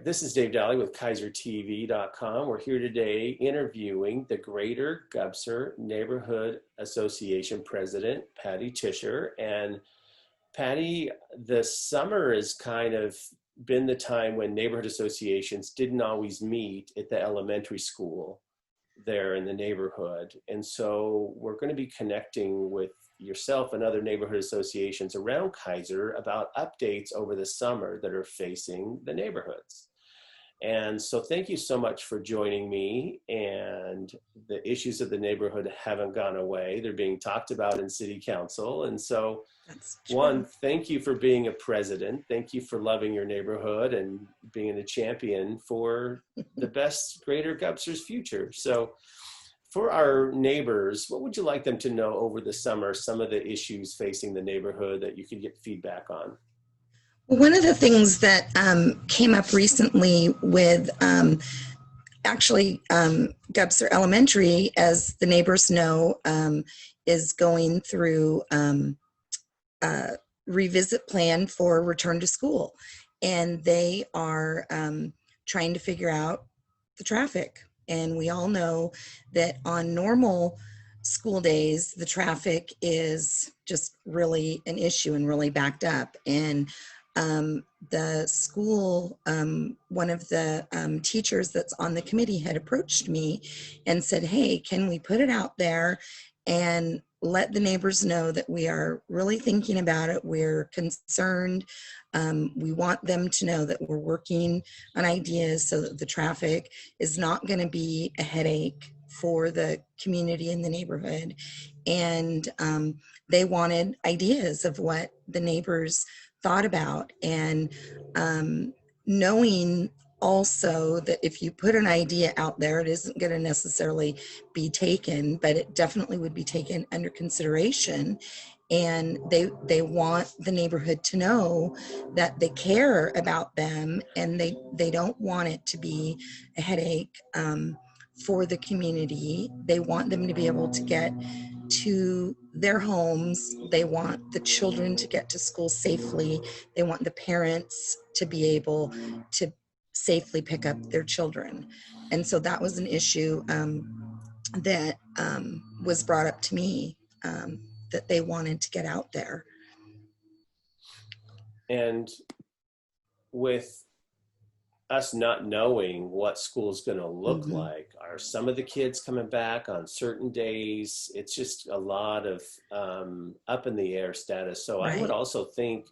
This is Dave Dahle with KeizerTV.com. We're here today interviewing the Greater Gubser Neighborhood Association President, Patti Tischer. And Patti, the summer has kind of been the time when neighborhood associations didn't always meet at the elementary school there in the neighborhood. And so we're going to be connecting with yourself and other neighborhood associations around Keizer about updates over the summer that are facing the neighborhoods. And so thank you so much for joining me. And the issues of the neighborhood haven't gone away. They're being talked about in city council. And so one, thank you for being a president. Thank you for loving your neighborhood and being a champion for the best Greater Gubser's future. So for our neighbors, what would you like them to know over the summer, some of the issues facing the neighborhood that you could get feedback on? One of the things that came up recently with Gubser Elementary, as the neighbors know, is going through a revisit plan for return to school. And they are trying to figure out the traffic. And we all know that on normal school days, the traffic is just really an issue and really backed up. And the school, one of the teachers that's on the committee had approached me and said, hey, can we put it out there and let the neighbors know that we are really thinking about it. We're concerned. We want them to know that we're working on ideas so that the traffic is not going to be a headache for the community in the neighborhood. And they wanted ideas of what the neighbors thought about, and knowing also that if you put an idea out there, it isn't going to necessarily be taken, but it definitely would be taken under consideration. And they want the neighborhood to know that they care about them, and they don't want it to be a headache for the community. They want them to be able to get to their homes. They want the children to get to school safely. They want the parents to be able to safely pick up their children. And so that was an issue that was brought up to me, that they wanted to get out there. And with us not knowing what school's going to look like, are some of the kids coming back on certain days? It's just a lot of up in the air status. So I would also think,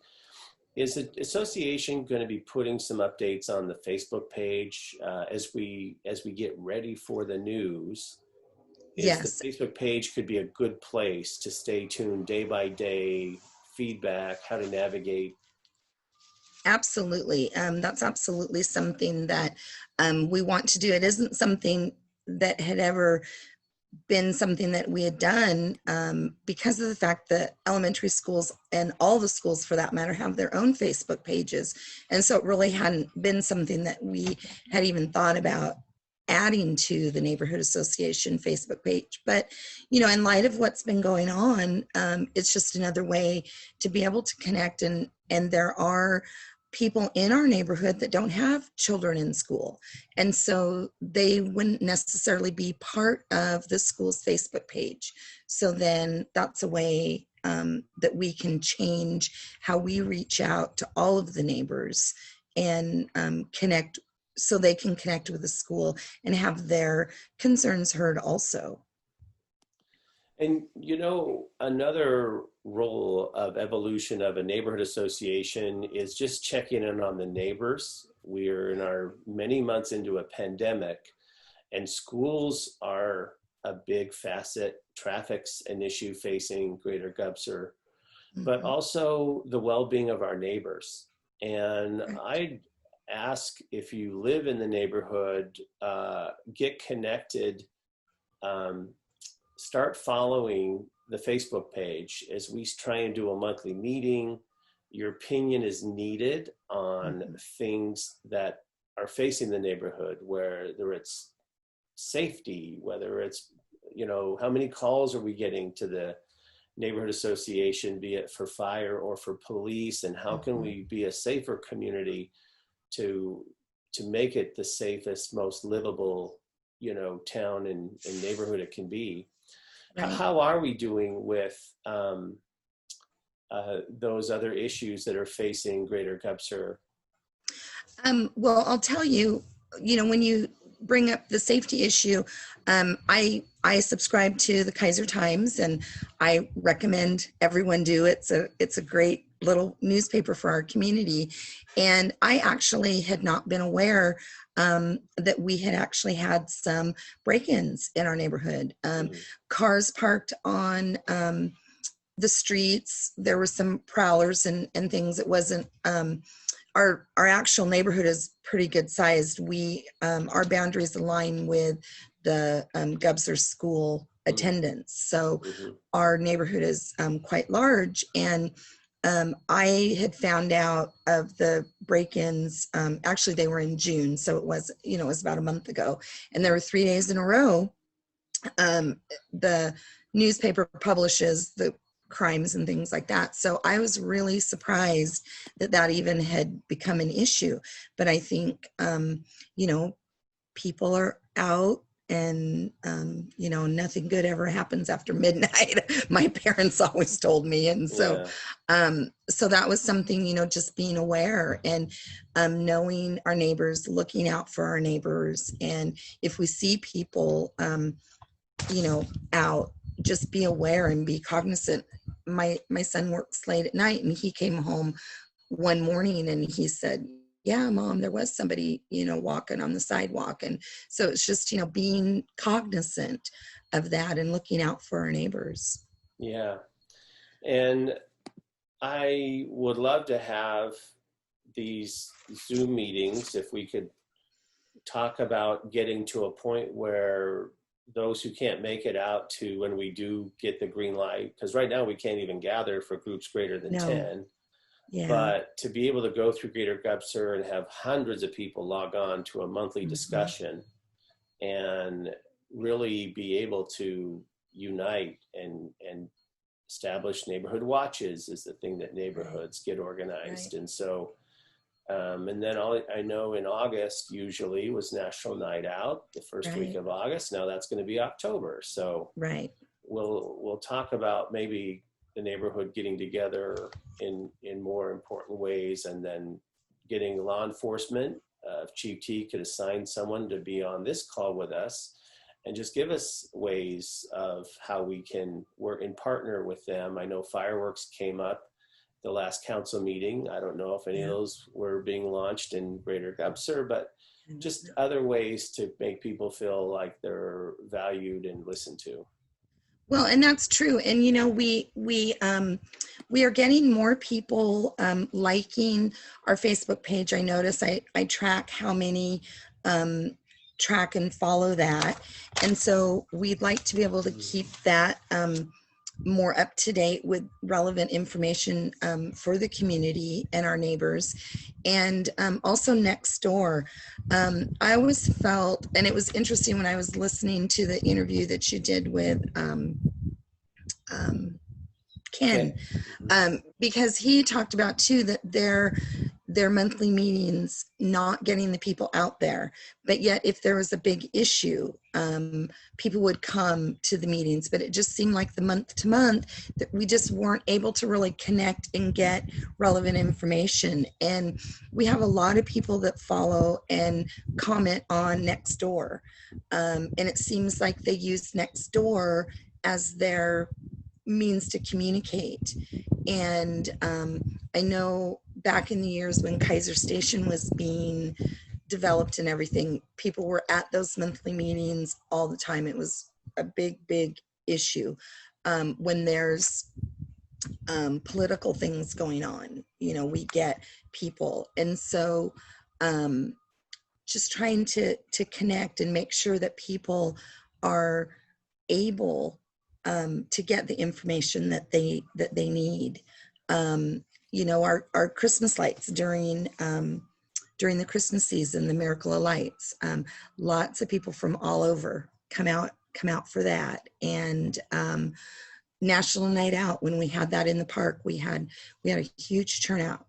is the association going to be putting some updates on the Facebook page as we get ready for the news? Yes. The Facebook page could be a good place to stay tuned day by day, feedback, how to navigate. Absolutely. That's absolutely something that we want to do. It isn't something that had ever been something that we had done because of the fact that elementary schools, and all the schools for that matter, have their own Facebook pages. And so it really hadn't been something that we had even thought about adding to the neighborhood association Facebook page. But, you know, in light of what's been going on, it's just another way to be able to connect. And there are people in our neighborhood that don't have children in school. And so they wouldn't necessarily be part of the school's Facebook page. So then that's a way that we can change how we reach out to all of the neighbors and connect, so they can connect with the school and have their concerns heard also. And, you know, another role of evolution of a neighborhood association is just checking in on the neighbors. We're in our many months into a pandemic, and schools are a big facet. Traffic's an issue facing Greater Gubser, but also the well-being of our neighbors. And I'd ask, if you live in the neighborhood, get connected, start following the Facebook page as we try and do a monthly meeting. Your opinion is needed on things that are facing the neighborhood, whether it's safety, whether it's, you know, how many calls are we getting to the neighborhood association, be it for fire or for police, and how can we be a safer community to to make it the safest, most livable, you know, town and neighborhood it can be. Right. How are we doing with those other issues that are facing Greater Gubser? Well, I'll tell you, you know, when you bring up the safety issue, I subscribe to the Keizer Times, and I recommend everyone do it. It's a great little newspaper for our community. And I actually had not been aware that we had actually had some break-ins in our neighborhood. Cars parked on the streets. There were some prowlers and things. It wasn't our actual neighborhood is pretty good sized. We our boundaries align with the Gubser school attendance, so our neighborhood is quite large. And I had found out of the break-ins. Actually, they were in June, so it was, you know, it was about a month ago, and there were 3 days in a row. The newspaper publishes the crimes and things like that. So I was really surprised that that even had become an issue. But I think, you know, people are out, and, you know, nothing good ever happens after midnight. My parents always told me. And so, so that was something, you know, just being aware and knowing our neighbors, looking out for our neighbors. And if we see people, you know, out, just be aware and be cognizant. My son works late at night, and he came home one morning and he said, yeah, Mom, there was somebody, you know, walking on the sidewalk. And so it's just, you know, being cognizant of that and looking out for our neighbors. Yeah. And I would love to have these Zoom meetings, if we could talk about getting to a point where those who can't make it out to when we do get the green light, because right now we can't even gather for groups greater than 10. Yeah. But to be able to go through Greater Gubser and have hundreds of people log on to a monthly discussion and really be able to unite and establish neighborhood watches is the thing that neighborhoods get organized. And so, and then I know in August usually was National Night Out, the first week of August. Now that's going to be October. So we'll talk about maybe the neighborhood getting together in more important ways, and then getting law enforcement. If Chief T could assign someone to be on this call with us and just give us ways of how we can work and partner with them. I know fireworks came up the last council meeting. I don't know if any of those were being launched in Greater Gubser, but just other ways to make people feel like they're valued and listened to. Well, and that's true. And, you know, we are getting more people liking our Facebook page. I notice I track how many track and follow that. And so we'd like to be able to keep that more up to date with relevant information for the community and our neighbors. And also next door, I always felt, and it was interesting when I was listening to the interview that you did with Ken, because he talked about too that their monthly meetings not getting the people out there, but yet if there was a big issue, people would come to the meetings. But it just seemed like the month to month that we just weren't able to really connect and get relevant information. And we have a lot of people that follow and comment on Nextdoor, and it seems like they use Nextdoor as their means to communicate. And I know back in the years when Keizer Station was being developed and everything, people were at those monthly meetings all the time. It was a big issue. When there's political things going on, you know, we get people. And so just trying to connect and make sure that people are able to get the information that they need. You know, our Christmas lights during the Christmas season, the Miracle of Lights, lots of people from all over come out for that. And National Night Out, when we had that in the park, we had a huge turnout.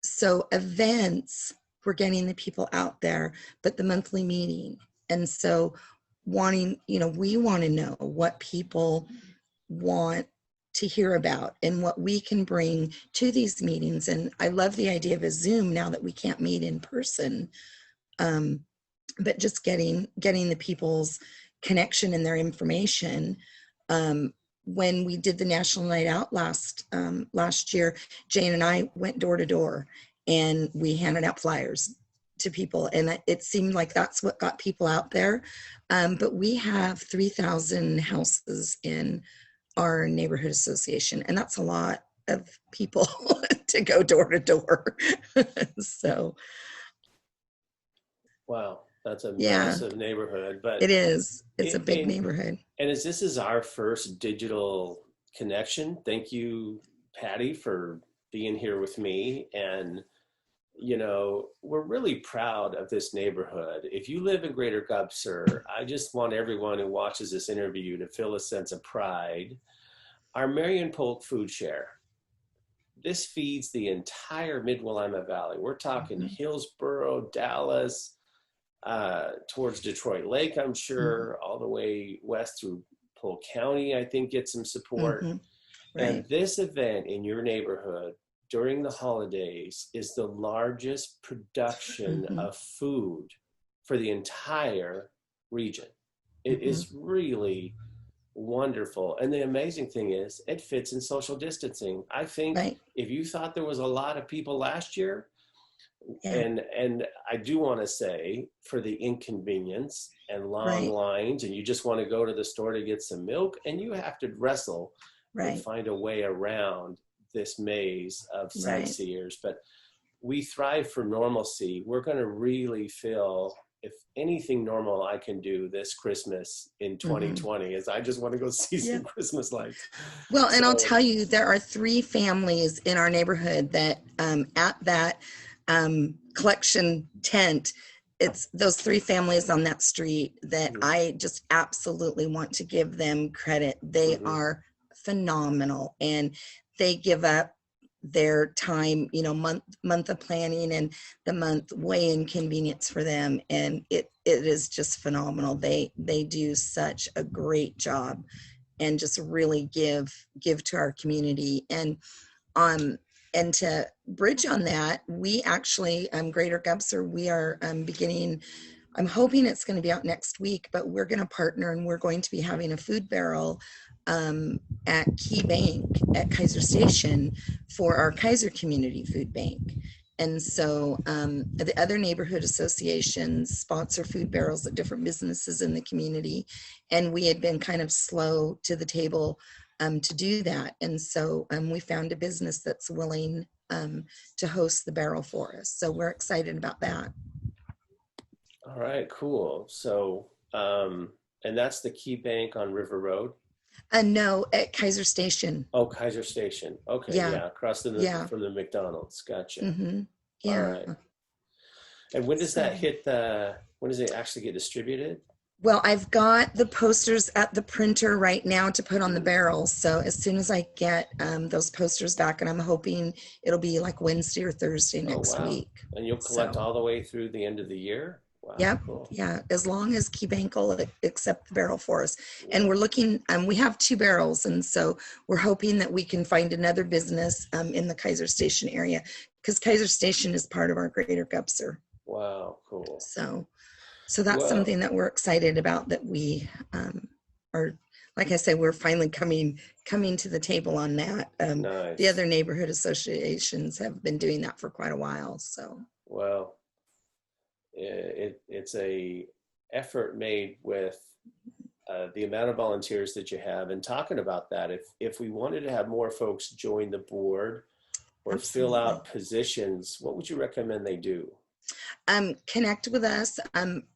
So events we're getting the people out there, but the monthly meeting. And so wanting, we want to know what people want to hear about and what we can bring to these meetings. And I love the idea of a Zoom now that we can't meet in person. But just getting the people's connection and their information. When we did the National Night Out last year, Jane and I went door to door and we handed out flyers to people, and it seemed like that's what got people out there. But we have 3,000 houses in our neighborhood association, and that's a lot of people to go door to door. So, wow, that's a massive neighborhood. But it is. It's a big neighborhood. And as this is our first digital connection, thank you, Patti, for being here with me. And we're really proud of this neighborhood. If you live in Greater Gubser, I just want everyone who watches this interview to feel a sense of pride. Our Marion Polk Food Share, this feeds the entire Mid-Willamette Valley. We're talking Hillsborough, Dallas, towards Detroit Lake, I'm sure, all the way west through Polk County, I think, gets some support. Right. And this event in your neighborhood during the holidays is the largest production of food for the entire region. It is really wonderful. And the amazing thing is it fits in social distancing. I think if you thought there was a lot of people last year, and I do want to say, for the inconvenience and long lines, and you just want to go to the store to get some milk, and you have to wrestle and find a way around this maze of sightseers. But we thrive for normalcy. We're going to really feel, if anything normal I can do this Christmas in 2020 is I just want to go see some Christmas lights. Well, and I'll tell you, there are 3 families in our neighborhood that at that collection tent, it's those 3 families on that street that I just absolutely want to give them credit. They are phenomenal, and they give up their time, month of planning and the month way inconvenience for them, and it is just phenomenal. They do such a great job and just really give to our community. And to bridge on that, we actually, Greater Gubser, we are beginning, I'm hoping it's going to be out next week, but we're going to partner, and we're going to be having a food barrel at Key Bank at Keizer Station for our Keizer Community Food Bank. And so the other neighborhood associations sponsor food barrels at different businesses in the community, and we had been kind of slow to the table to do that. And so we found a business that's willing to host the barrel for us. So we're excited about that. All right, cool. So, and that's the Key Bank on River Road? No, at Keizer Station. Oh, Keizer Station. Okay, across from the McDonald's. Gotcha. Yeah. All right. And when does that hit when does it actually get distributed? Well, I've got the posters at the printer right now to put on the barrels. So as soon as I get those posters back, and I'm hoping it'll be like Wednesday or Thursday next week. And you'll collect all the way through the end of the year? Wow, yep. Cool. Yeah. As long as Key Bank will accept the barrel for us. And we're looking, we have 2 barrels. And so we're hoping that we can find another business in the Keizer Station area, because Keizer Station is part of our Greater Gubser. Wow, cool. So that's something that we're excited about, that we are, like I said, we're finally coming to the table on that. Nice. The other neighborhood associations have been doing that for quite a while. So. Well, it's a effort made with the amount of volunteers that you have. And talking about that, if we wanted to have more folks join the board or fill out positions, what would you recommend they do? Connect with us,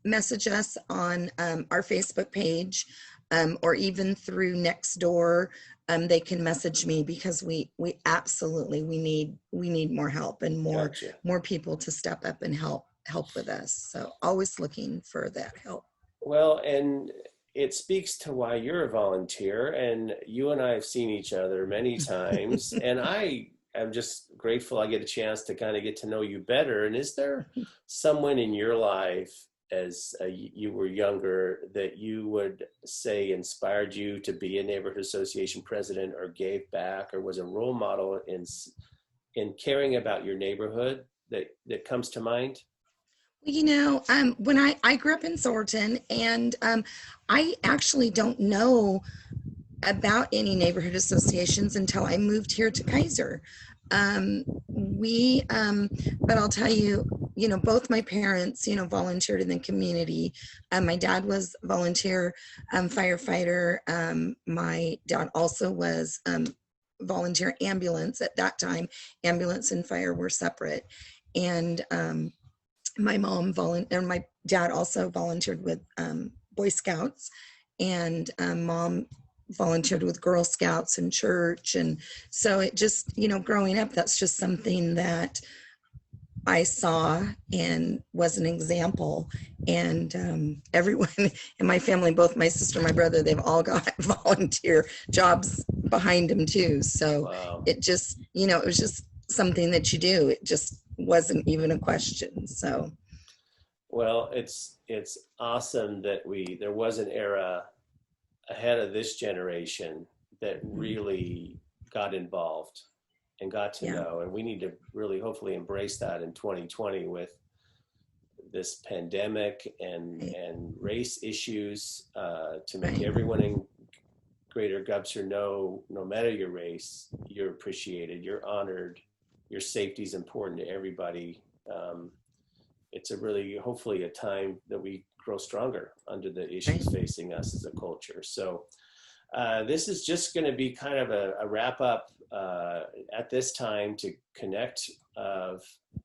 message us on our Facebook page, or even through Nextdoor. They can message me, because we absolutely need more help and more people to step up and help with us. So always looking for that help. Well, and it speaks to why you're a volunteer, and you and I have seen each other many times. And I I'm just grateful I get a chance to kind of get to know you better. And is there someone in your life as you were younger that you would say inspired you to be a neighborhood association president, or gave back, or was a role model in caring about your neighborhood that comes to mind? When I grew up in Thornton, and I actually don't know about any neighborhood associations until I moved here to Keizer. But I'll tell you, both my parents, volunteered in the community. My dad was volunteer firefighter. My dad also was volunteer ambulance at that time. Ambulance and fire were separate. And my dad also volunteered with Boy Scouts, and mom volunteered with Girl Scouts and church. And so it just, growing up, that's just something that I saw and was an example. And everyone in my family, both my sister and my brother, they've all got volunteer jobs behind them too. So Wow. it just, it was just something that you do. It just wasn't even a question. So, Well, it's awesome that there was an era ahead of this generation that really got involved and got to know, and we need to really hopefully embrace that in 2020 with this pandemic and race issues, to make everyone in Greater Gubser know, no matter your race, you're appreciated, you're honored, your safety is important to everybody. It's a really, hopefully, a time that we grow stronger under the issues facing us as a culture. So this is just going to be kind of a wrap up at this time to connect of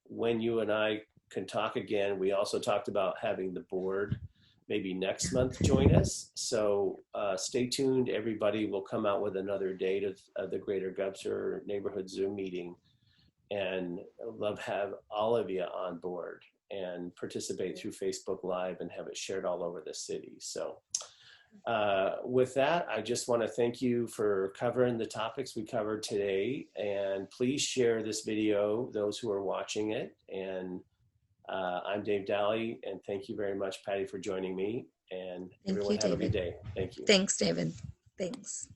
when you and I can talk again. We also talked about having the board maybe next month join us. So stay tuned, everybody. We'll come out with another date of the Greater Gubser Neighborhood Zoom meeting. And I'd love to have all of you on board and participate through Facebook Live and have it shared all over the city. So with that, I just want to thank you for covering the topics we covered today. And please share this video, those who are watching it. And I'm Dave Dahle, and thank you very much, Patti, for joining me. And everyone have a good day. Thank you. Thanks, David. Thanks.